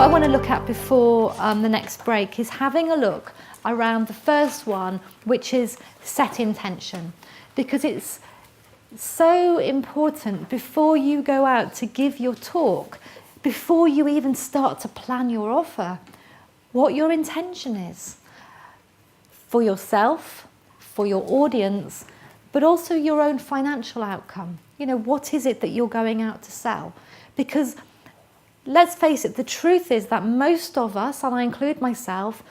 What I want to look at before the next break is having a look around the first one, which is set intention, because it's so important before you go out to give your talk, before you even start to plan your offer, what your intention is for yourself, for your audience, but also your own financial outcome. You know, what is it that you're going out to sell? Because let's face it, the truth is that most of us, and I include myself,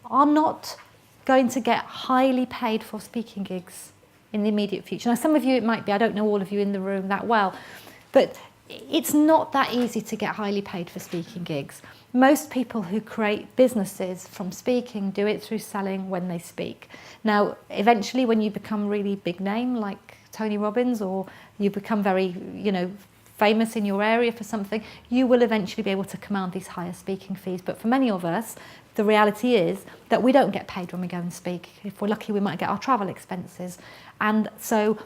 are not going to get highly paid for speaking gigs in the immediate future. Now, some of you it might be, I don't know all of you in the room that well, but it's not that easy to get highly paid for speaking gigs. Most people who create businesses from speaking do it through selling when they speak. Now, eventually when you become really big name like Tony Robbins, or you become very, famous in your area for something, you will eventually be able to command these higher speaking fees. But for many of us, the reality is that we don't get paid when we go and speak. If we're lucky, we might get our travel expenses. And so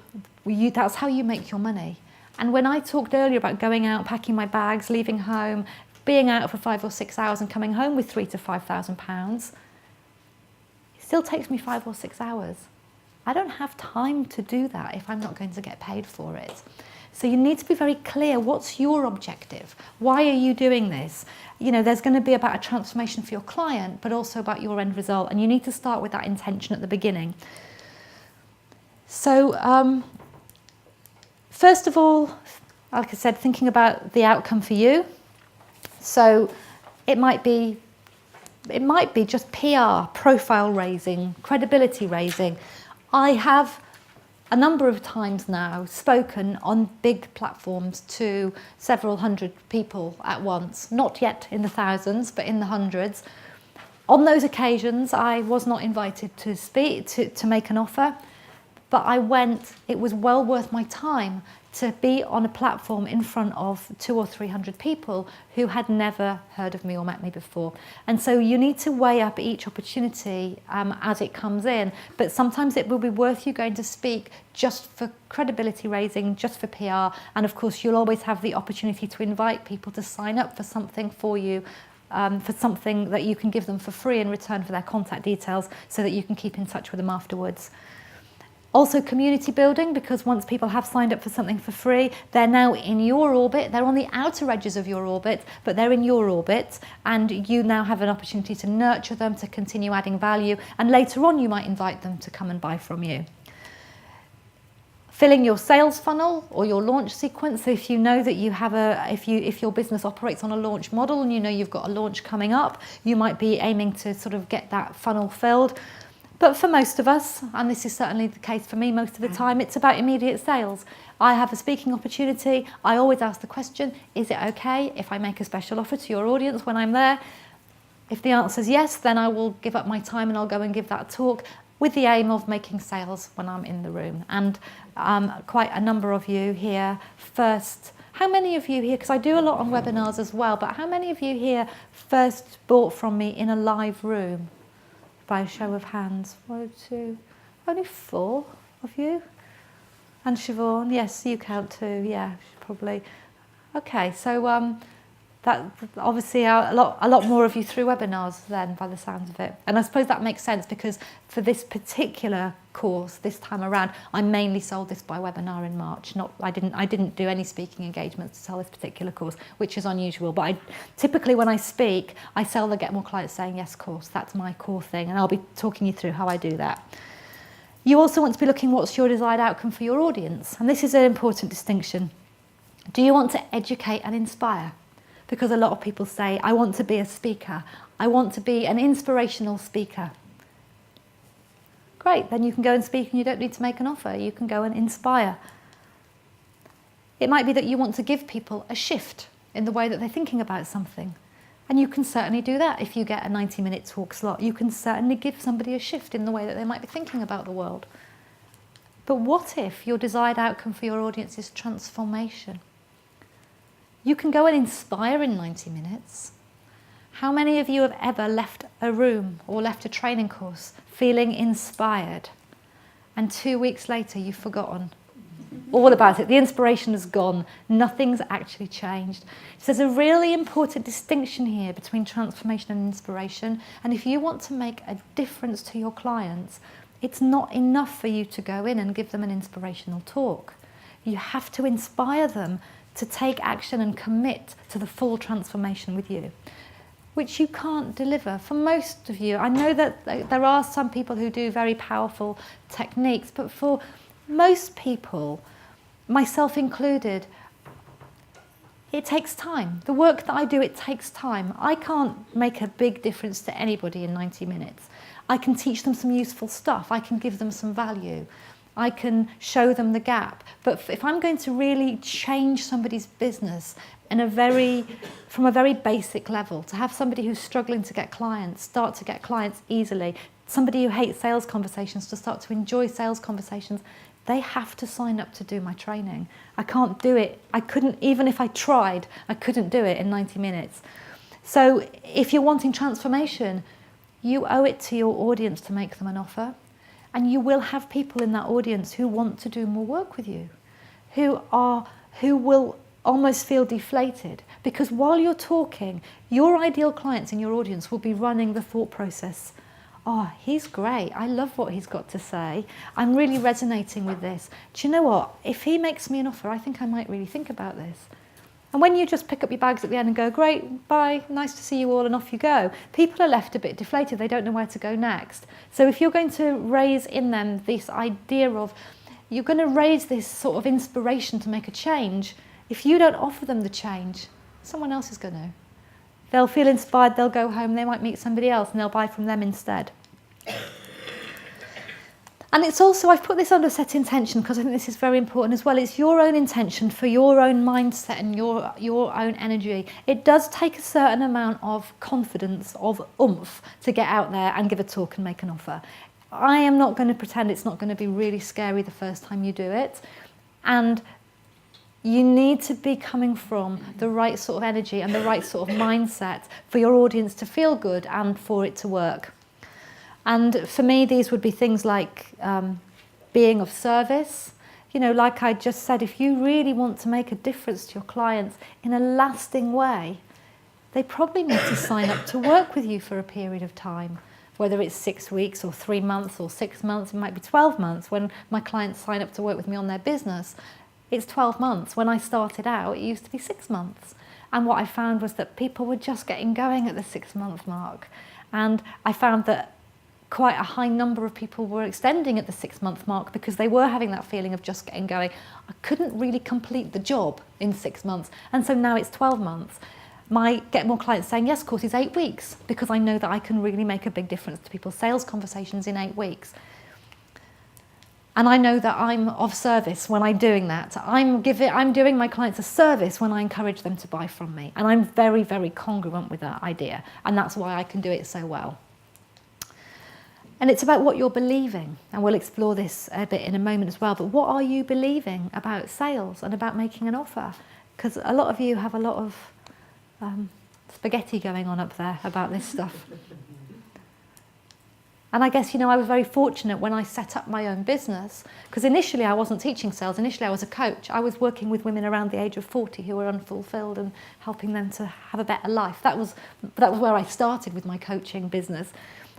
that's how you make your money. And when I talked earlier about going out, packing my bags, leaving home, being out for 5 or 6 hours and coming home with £3,000 to £5,000, it still takes me 5 or 6 hours. I don't have time to do that if I'm not going to get paid for it. So you need to be very clear, what's your objective? Why are you doing this? There's going to be about a transformation for your client, but also about your end result. And you need to start with that intention at the beginning. So first of all, like I said, thinking about the outcome for you. So it might be just PR, profile raising, credibility raising. I have a number of times now spoken on big platforms to several hundred people at once, not yet in the thousands, but in the hundreds. On those occasions, I was not invited to speak, to make an offer, but I went. It was well worth my time to be on a platform in front of 200 or 300 people who had never heard of me or met me before. And so you need to weigh up each opportunity as it comes in, but sometimes it will be worth you going to speak just for credibility raising, just for PR, and of course you'll always have the opportunity to invite people to sign up for something for you, for something that you can give them for free in return for their contact details so that you can keep in touch with them afterwards. Also community building, because once people have signed up for something for free, they're now in your orbit. They're on the outer edges of your orbit, but they're in your orbit, and you now have an opportunity to nurture them, to continue adding value, and later on you might invite them to come and buy from you. Filling your sales funnel or your launch sequence. So if you know that you have if your business operates on a launch model and you know you've got a launch coming up, you might be aiming to sort of get that funnel filled. But for most of us, and this is certainly the case for me most of the time, it's about immediate sales. I have a speaking opportunity. I always ask the question, is it okay if I make a special offer to your audience when I'm there? If the answer is yes, then I will give up my time and I'll go and give that talk with the aim of making sales when I'm in the room. And quite a number of you here first, how many of you here, because I do a lot on webinars as well, but how many of you here first bought from me in a live room? By a show of hands. 1, 2, only 4 of you. And Siobhan, yes, you count too. Yeah, probably. Okay, so that obviously a lot more of you through webinars then, by the sounds of it. And I suppose that makes sense because for this particular course this time around, I mainly sold this by webinar in March. I didn't do any speaking engagements to sell this particular course, which is unusual. But typically when I speak, I sell the Get More Clients Saying Yes course. That's my core thing, and I'll be talking you through how I do that. You also want to be looking what's your desired outcome for your audience, and this is an important distinction. Do you want to educate and inspire? Because a lot of people say, I want to be a speaker. I want to be an inspirational speaker. Great, then you can go and speak and you don't need to make an offer. You can go and inspire. It might be that you want to give people a shift in the way that they're thinking about something. And you can certainly do that if you get a 90-minute talk slot. You can certainly give somebody a shift in the way that they might be thinking about the world. But what if your desired outcome for your audience is transformation? You can go and inspire in 90 minutes. How many of you have ever left a room or left a training course feeling inspired and 2 weeks later you've forgotten? all about it. The inspiration is gone. Nothing's actually changed. So there's a really important distinction here between transformation and inspiration. And if you want to make a difference to your clients, it's not enough for you to go in and give them an inspirational talk. You have to inspire them to take action and commit to the full transformation with you, which you can't deliver for most of you. I know that there are some people who do very powerful techniques, but for most people, myself included, it takes time. The work that I do, it takes time. I can't make a big difference to anybody in 90 minutes. I can teach them some useful stuff. I can give them some value. I can show them the gap. But if I'm going to really change somebody's business from a very basic level, to have somebody who's struggling to get clients, start to get clients easily, somebody who hates sales conversations to start to enjoy sales conversations, they have to sign up to do my training. I can't do it. I couldn't, even if I tried, I couldn't do it in 90 minutes. So if you're wanting transformation, you owe it to your audience to make them an offer. And you will have people in that audience who want to do more work with you, who will almost feel deflated, because while you're talking, your ideal clients in your audience will be running the thought process. Oh, he's great. I love what he's got to say. I'm really resonating with this. Do you know what? If he makes me an offer, I think I might really think about this. And when you just pick up your bags at the end and go, great, bye, nice to see you all, and off you go, people are left a bit deflated. They don't know where to go next. So if you're going to raise in them this idea of, you're going to raise this sort of inspiration to make a change, if you don't offer them the change, someone else is going to. They'll feel inspired, they'll go home, they might meet somebody else and they'll buy from them instead. And it's also, I've put this under set intention because I think this is very important as well. It's your own intention for your own mindset and your own energy. It does take a certain amount of confidence, of oomph, to get out there and give a talk and make an offer. I am not going to pretend it's not going to be really scary the first time you do it. And you need to be coming from the right sort of energy and the right sort of mindset for your audience to feel good and for it to work. And for me, these would be things like being of service. You know, like I just said, if you really want to make a difference to your clients in a lasting way, they probably need to sign up to work with you for a period of time. Whether it's 6 weeks or 3 months or 6 months, it might be 12 months. When my clients sign up to work with me on their business, it's 12 months. When I started out, it used to be 6 months. And what I found was that people were just getting going at the 6-month mark. And I found that quite a high number of people were extending at the 6-month mark because they were having that feeling of just getting going. I couldn't really complete the job in 6 months. And so now it's 12 months. I get more clients saying, yes, of course, it's 8 weeks, because I know that I can really make a big difference to people's sales conversations in 8 weeks. And I know that I'm of service when I'm doing that. I'm doing my clients a service when I encourage them to buy from me. And I'm very, very congruent with that idea. And that's why I can do it so well. And it's about what you're believing. And we'll explore this a bit in a moment as well. But what are you believing about sales and about making an offer? Because a lot of you have a lot of spaghetti going on up there about this stuff. And I guess, I was very fortunate when I set up my own business, because initially I wasn't teaching sales. Initially I was a coach. I was working with women around the age of 40 who were unfulfilled and helping them to have a better life. That was where I started with my coaching business.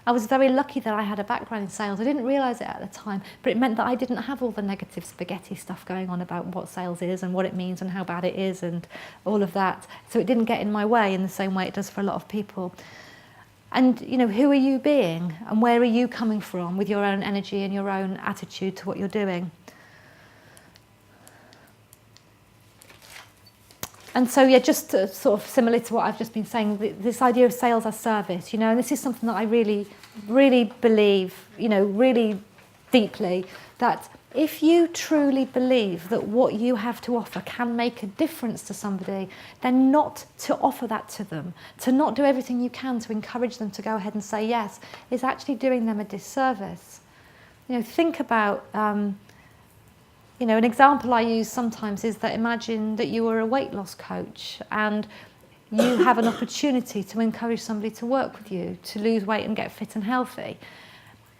I was very lucky that I had a background in sales. I didn't realise it at the time, but it meant that I didn't have all the negative spaghetti stuff going on about what sales is and what it means and how bad it is and all of that. So it didn't get in my way in the same way it does for a lot of people. And, who are you being and where are you coming from with your own energy and your own attitude to what you're doing? And so, just sort of similar to what I've just been saying, this idea of sales as service, and this is something that I really, really believe, really deeply, that if you truly believe that what you have to offer can make a difference to somebody, then not to offer that to them, to not do everything you can to encourage them to go ahead and say yes, is actually doing them a disservice. Think about, an example I use sometimes is that imagine that you were a weight loss coach and you have an opportunity to encourage somebody to work with you, to lose weight and get fit and healthy.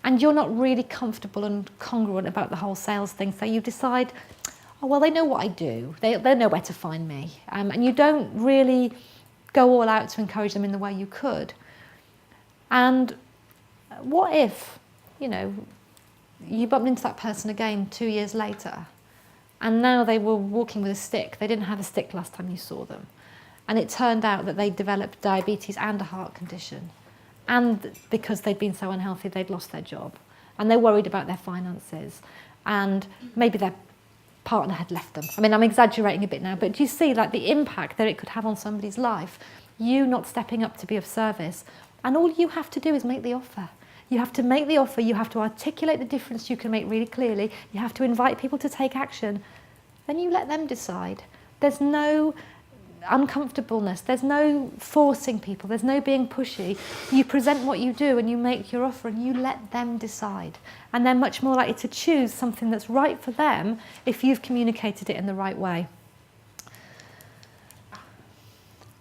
And you're not really comfortable and congruent about the whole sales thing. So you decide, oh, well, they know what I do. They know where to find me. And you don't really go all out to encourage them in the way you could. And what if, you bumped into that person again 2 years later, and now they were walking with a stick. They didn't have a stick last time you saw them. And it turned out that they developed diabetes and a heart condition. And because they'd been so unhealthy, they'd lost their job. And they're worried about their finances. And maybe their partner had left them. I mean, I'm exaggerating a bit now, but do you see like the impact that it could have on somebody's life? You not stepping up to be of service. And all you have to do is make the offer. You have to make the offer, you have to articulate the difference you can make really clearly, you have to invite people to take action. Then you let them decide. There's no uncomfortableness, there's no forcing people, there's no being pushy. You present what you do and you make your offer and you let them decide. And they're much more likely to choose something that's right for them if you've communicated it in the right way.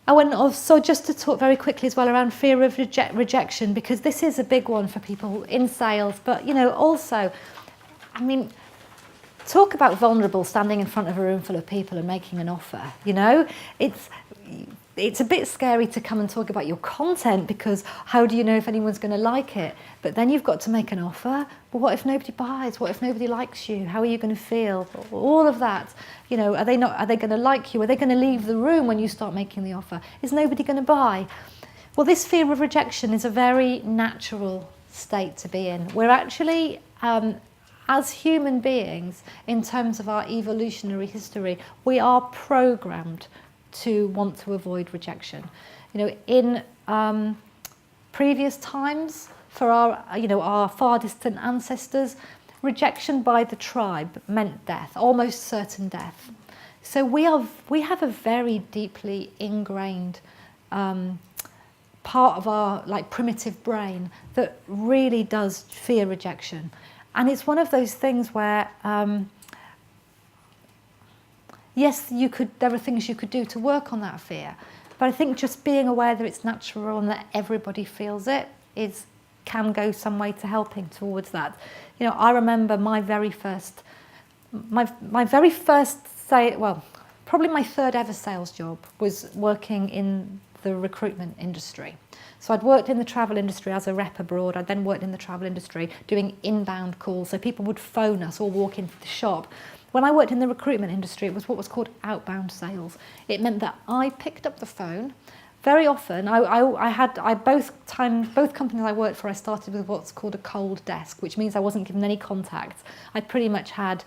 And also just to talk very quickly as well around fear of rejection, because this is a big one for people in sales, but also, I mean, talk about vulnerable standing in front of a room full of people and making an offer, It's a bit scary to come and talk about your content because how do you know if anyone's going to like it? But then you've got to make an offer. But what if nobody buys? What if nobody likes you? How are you going to feel? All of that. Are they going to like you? Are they going to leave the room when you start making the offer? Is nobody going to buy? Well, this fear of rejection is a very natural state to be in. We're actually, as human beings, in terms of our evolutionary history, we are programmed to want to avoid rejection. In previous times, for our far distant ancestors, rejection by the tribe meant death, almost certain death. So we have a very deeply ingrained part of our primitive brain that really does fear rejection, and it's one of those things where. Yes, there are things you could do to work on that fear, but I think just being aware that it's natural and that everybody feels it can go some way to helping towards that. I remember my very first probably my third ever sales job was working in the recruitment industry. So I'd worked in the travel industry as a rep abroad. I'd then worked in the travel industry doing inbound calls. So people would phone us or walk into the shop. When I worked in the recruitment industry, it was what was called outbound sales. It meant that I picked up the phone. Very often, both companies I worked for, I started with what's called a cold desk, which means I wasn't given any contacts. I pretty much had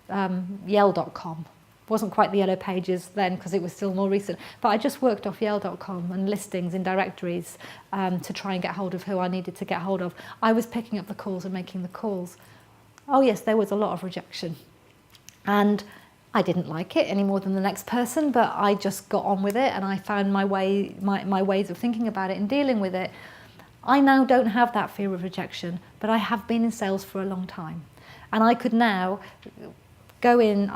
Yell.com. Wasn't quite the Yellow Pages then because it was still more recent, but I just worked off Yell.com and listings in directories to try and get hold of who I needed to get hold of. I was picking up the calls and making the calls. Oh yes, there was a lot of rejection. And I didn't like it any more than the next person, but I just got on with it and I found my ways of thinking about it and dealing with it. I now don't have that fear of rejection, but I have been in sales for a long time. And I could now go in,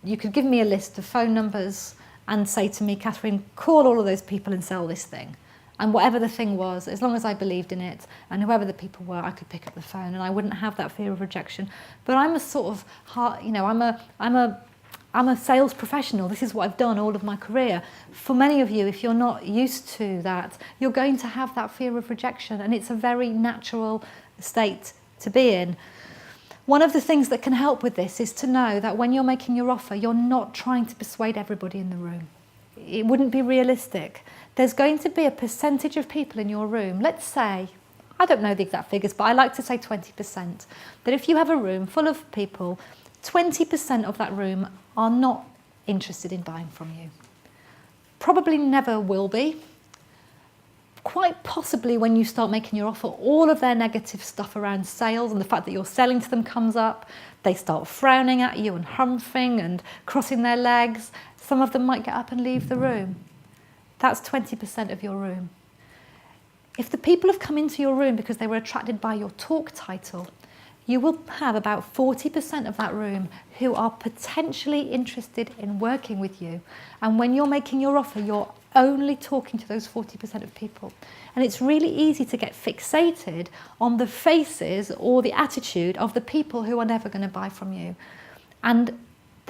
you could give me a list of phone numbers and say to me, Catherine, call all of those people and sell this thing. And whatever the thing was, as long as I believed in it, and whoever the people were, I could pick up the phone, and I wouldn't have that fear of rejection. But I'm a sort of, I'm a sales professional. This is what I've done all of my career. For many of you, if you're not used to that, you're going to have that fear of rejection, and it's a very natural state to be in. One of the things that can help with this is to know that when you're making your offer, you're not trying to persuade everybody in the room. It wouldn't be realistic. There's going to be a percentage of people in your room, let's say, I don't know the exact figures, but I like to say 20%, that if you have a room full of people, 20% of that room are not interested in buying from you. Probably never will be. Quite possibly when you start making your offer, all of their negative stuff around sales and the fact that you're selling to them comes up. They start frowning at you and humping and crossing their legs. Some of them might get up and leave the room. That's 20% of your room. If the people have come into your room because they were attracted by your talk title, you will have about 40% of that room who are potentially interested in working with you. And when you're making your offer, you're only talking to those 40% of people. And it's really easy to get fixated on the faces or the attitude of the people who are never going to buy from you. And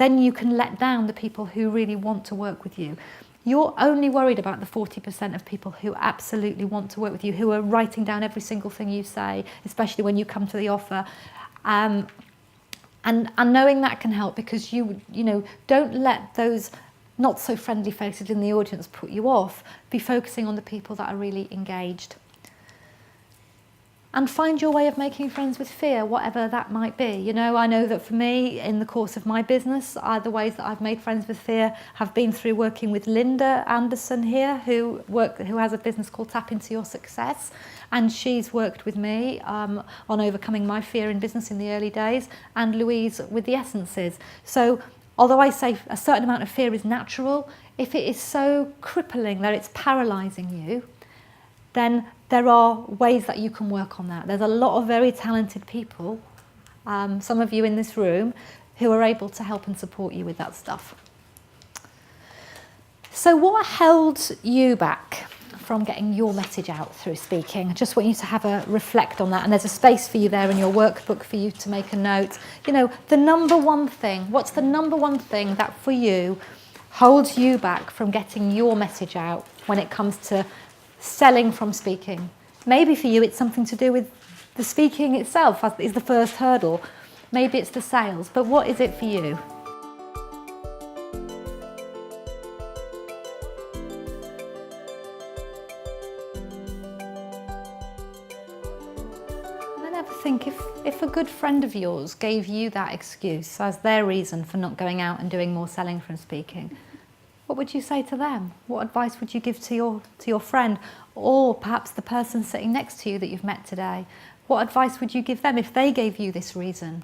then you can let down the people who really want to work with you. You're only worried about the 40% of people who absolutely want to work with you, who are writing down every single thing you say, especially when you come to the offer. And knowing that can help, because you know, don't let those not so friendly faces in the audience put you off. Be focusing on the people that are really engaged. And find your way of making friends with fear, whatever that might be. You know, I know that for me, in the course of my business, the ways that I've made friends with fear have been through working with Linda Anderson here, who has a business called Tap Into Your Success. And she's worked with me on overcoming my fear in business in the early days, and Louise with the Essences. So although I say a certain amount of fear is natural, if it is so crippling that it's paralysing you, then there are ways that you can work on that. There's a lot of very talented people, some of you in this room, who are able to help and support you with that stuff. So what held you back from getting your message out through speaking? I just want you to have a reflect on that, and there's a space for you there in your workbook for you to make a note. You know, the number one thing, what's the number one thing that for you holds you back from getting your message out when it comes to selling from speaking? Maybe for you it's something to do with the speaking itself is the first hurdle. Maybe it's the sales, but what is it for you? And ever think, if a good friend of yours gave you that excuse as their reason for not going out and doing more selling from speaking, what would you say to them? What advice would you give to your friend, or perhaps the person sitting next to you that you've met today? What advice would you give them if they gave you this reason?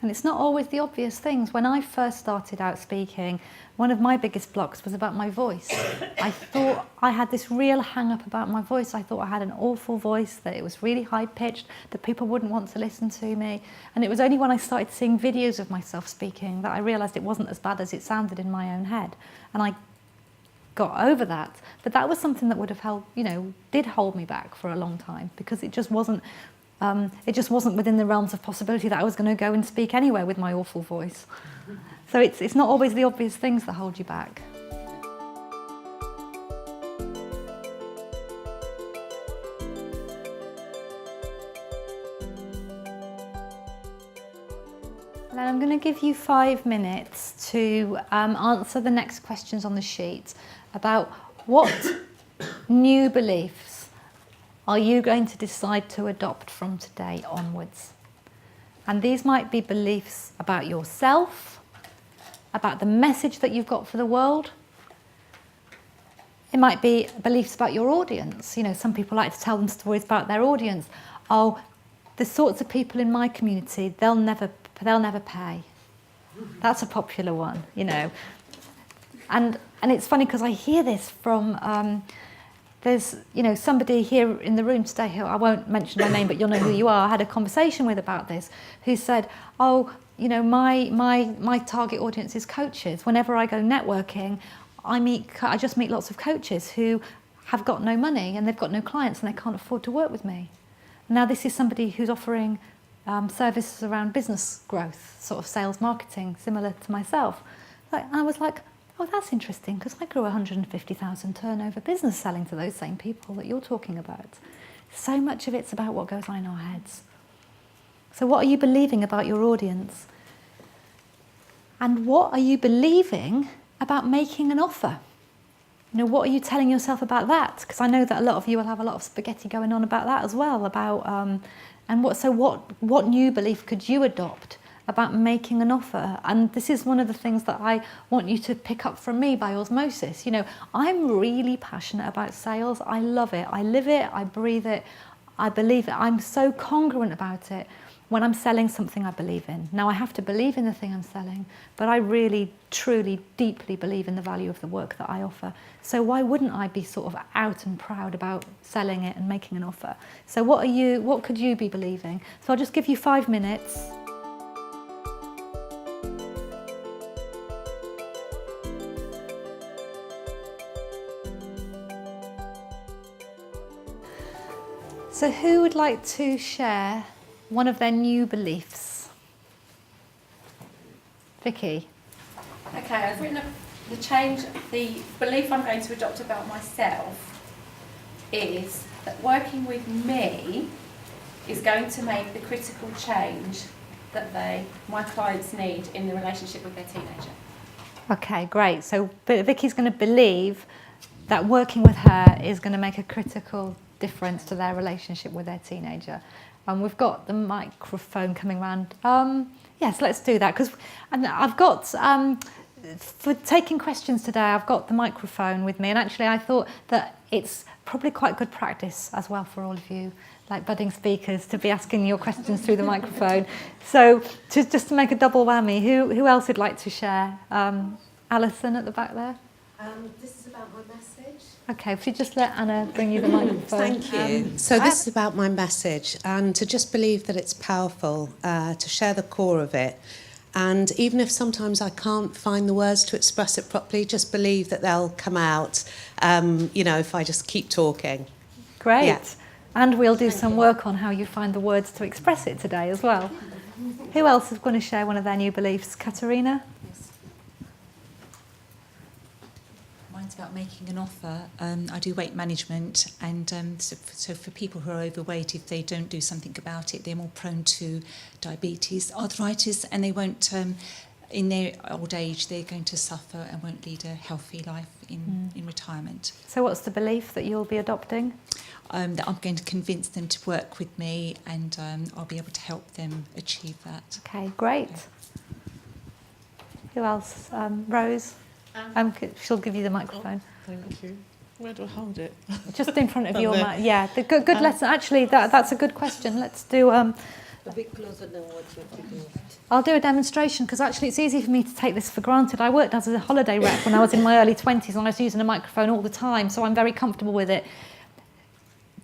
And it's not always the obvious things. When I first started out speaking, one of my biggest blocks was about my voice. I thought I had this real hang-up about my voice. I thought I had an awful voice, that it was really high-pitched, that people wouldn't want to listen to me. And it was only when I started seeing videos of myself speaking that I realised it wasn't as bad as it sounded in my own head. And I got over that. But that was something that would have held, did hold me back for a long time, because it just wasn't within the realms of possibility that I was going to go and speak anywhere with my awful voice. So it's not always the obvious things that hold you back. And then I'm going to give you 5 minutes to answer the next questions on the sheet about what new beliefs are you going to decide to adopt from today onwards? And these might be beliefs about yourself, about the message that you've got for the world. It might be beliefs about your audience. Some people like to tell them stories about their audience. Oh, the sorts of people in my community, they'll never pay. That's a popular one, And it's funny because I hear this from there's somebody here in the room today who I won't mention their name, but you'll know who you are. I had a conversation with about this, who said, oh, my target audience is coaches. Whenever I go networking, I just meet lots of coaches who have got no money and they've got no clients and they can't afford to work with me. Now this is somebody who's offering services around business growth, sort of sales marketing, similar to myself. And I was like, oh, that's interesting, because I grew a 150,000 turnover business selling to those same people that you're talking about. So much of it's about what goes on in our heads. So what are you believing about your audience? And what are you believing about making an offer? What are you telling yourself about that? Because I know that a lot of you will have a lot of spaghetti going on about that as well. What new belief could you adopt about making an offer? And this is one of the things that I want you to pick up from me by osmosis. I'm really passionate about sales. I love it. I live it. I breathe it. I believe it. I'm so congruent about it when I'm selling something I believe in. Now, I have to believe in the thing I'm selling, but I really, truly, deeply believe in the value of the work that I offer. So why wouldn't I be sort of out and proud about selling it and making an offer? So what could you be believing? So I'll just give you 5 minutes. So who would like to share one of their new beliefs? Vicky? Okay, I've written the belief I'm going to adopt about myself is that working with me is going to make the critical change that my clients need in the relationship with their teenager. Okay, great. So Vicky's going to believe that working with her is going to make a critical difference to their relationship with their teenager. And we've got the microphone coming around. Yes, let's do that. Because I've got, for taking questions today, I've got the microphone with me. And actually, I thought that it's probably quite good practice as well for all of you, like budding speakers, to be asking your questions through the microphone. So just to make a double whammy, who else would like to share? Alison at the back there. This is about my message. Okay, if you just let Anna bring you the microphone. Thank you. So this is about my message, and to just believe that it's powerful, to share the core of it. And even if sometimes I can't find the words to express it properly, just believe that they'll come out, if I just keep talking. Great. Yeah. And we'll do some work on how you find the words to express it today as well. Who else is going to share one of their new beliefs? Katerina? Mine's about making an offer. I do weight management, and so for people who are overweight, if they don't do something about it, they're more prone to diabetes, arthritis, and they won't, in their old age, they're going to suffer and won't lead a healthy life in retirement. So what's the belief that you'll be adopting? That I'm going to convince them to work with me, and I'll be able to help them achieve that. Okay, great. Who else? Rose? She'll give you the microphone. Thank you. Where do I hold it? Just in front of your mic. Yeah, the good lesson. Actually, that's a good question. Let's do. A bit closer than what you're doing. I'll do a demonstration because actually it's easy for me to take this for granted. I worked as a holiday rep when I was in my early 20s and I was using a microphone all the time, so I'm very comfortable with it.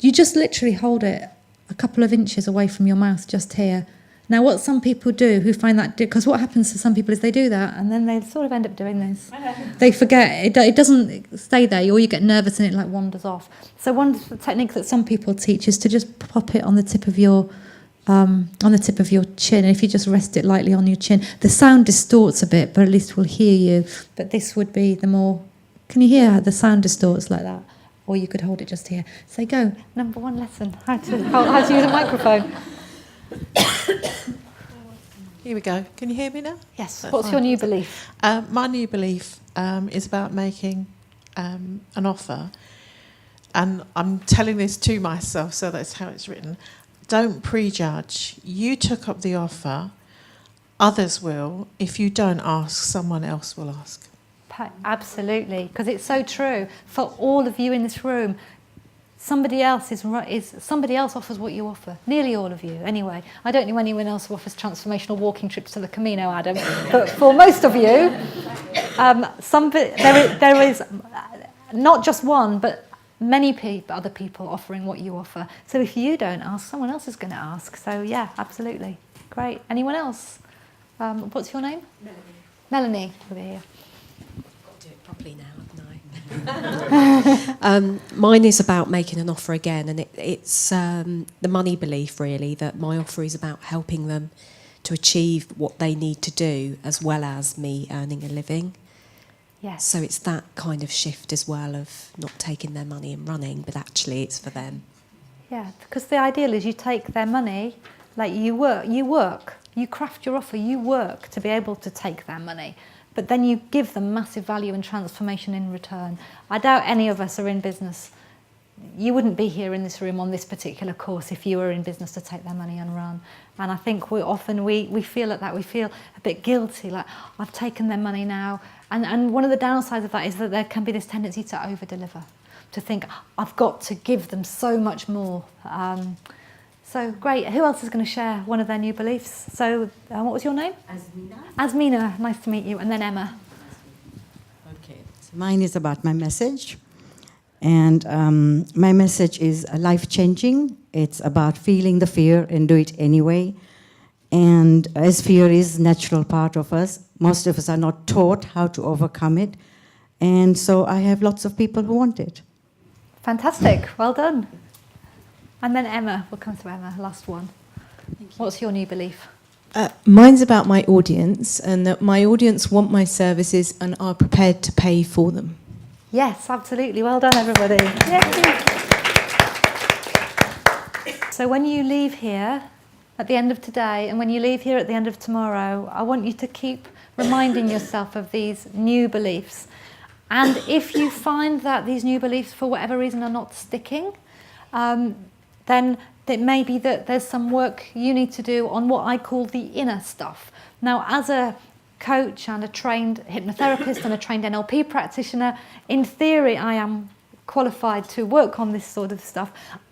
You just literally hold it a couple of inches away from your mouth, just here. Now, what some people do who find that, because what happens to some people is they do that and then they sort of end up doing this. They forget, it doesn't stay there, or you get nervous and it like wanders off. So one technique that some people teach is to just pop it on the tip of your chin, and if you just rest it lightly on your chin, the sound distorts a bit, but at least we'll hear you. But this would be the more, can you hear how the sound distorts like that? Or you could hold it just here. So go, number one lesson, how to use a microphone. Here we go. Can you hear me now? Yes, what's your new belief? My new belief is about making an offer. And I'm telling this to myself, so that's how it's written. Don't prejudge. You took up the offer. Others will. If you don't ask, someone else will ask. Absolutely, because it's so true. For all of you in this room, somebody else offers what you offer. Nearly all of you, anyway. I don't know anyone else who offers transformational walking trips to the Camino, Adam. But for most of you, there is not just one, but many other people offering what you offer. So if you don't ask, someone else is going to ask. So yeah, absolutely. Great. Anyone else? What's your name? Melanie, over here. I'll do it properly now, haven't I? Mine is about making an offer again, and it's the money belief, really, that my offer is about helping them to achieve what they need to do, as well as me earning a living. Yes. So it's that kind of shift as well, of not taking their money and running, but actually it's for them. Yeah, because the ideal is you take their money, like you work, you craft your offer, you work to be able to take their money, but then you give them massive value and transformation in return. I doubt any of us are in business. You wouldn't be here in this room on this particular course if you were in business to take their money and run. And I think we feel like that. We feel a bit guilty, like I've taken their money now. And one of the downsides of that is that there can be this tendency to over-deliver, to think I've got to give them so much more. So great. Who else is going to share one of their new beliefs? So what was your name? Azmina. Azmina, nice to meet you. And then Emma. Okay. So mine is about my message. And my message is life-changing. It's about feeling the fear and do it anyway. And as fear is a natural part of us, most of us are not taught how to overcome it. And so I have lots of people who want it. Fantastic. Well done. And then Emma, we'll come to Emma, last one. What's your new belief? Mine's about my audience, and that my audience want my services and are prepared to pay for them. Yes, absolutely. Well done, everybody. Yay. So when you leave here at the end of today, and when you leave here at the end of tomorrow, I want you to keep reminding yourself of these new beliefs. And if you find that these new beliefs, for whatever reason, are not sticking, then it may be that there's some work you need to do on what I call the inner stuff. Now, as a coach and a trained hypnotherapist and a trained NLP practitioner, in theory, I am qualified to work on this sort of stuff.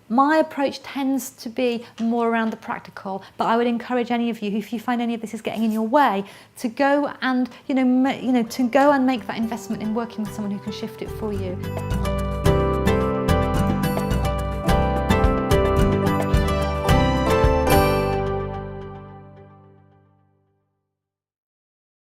My approach tends to be more around the practical, but I would encourage any of you, if you find any of this is getting in your way, to go and to go and make that investment in working with someone who can shift it for you.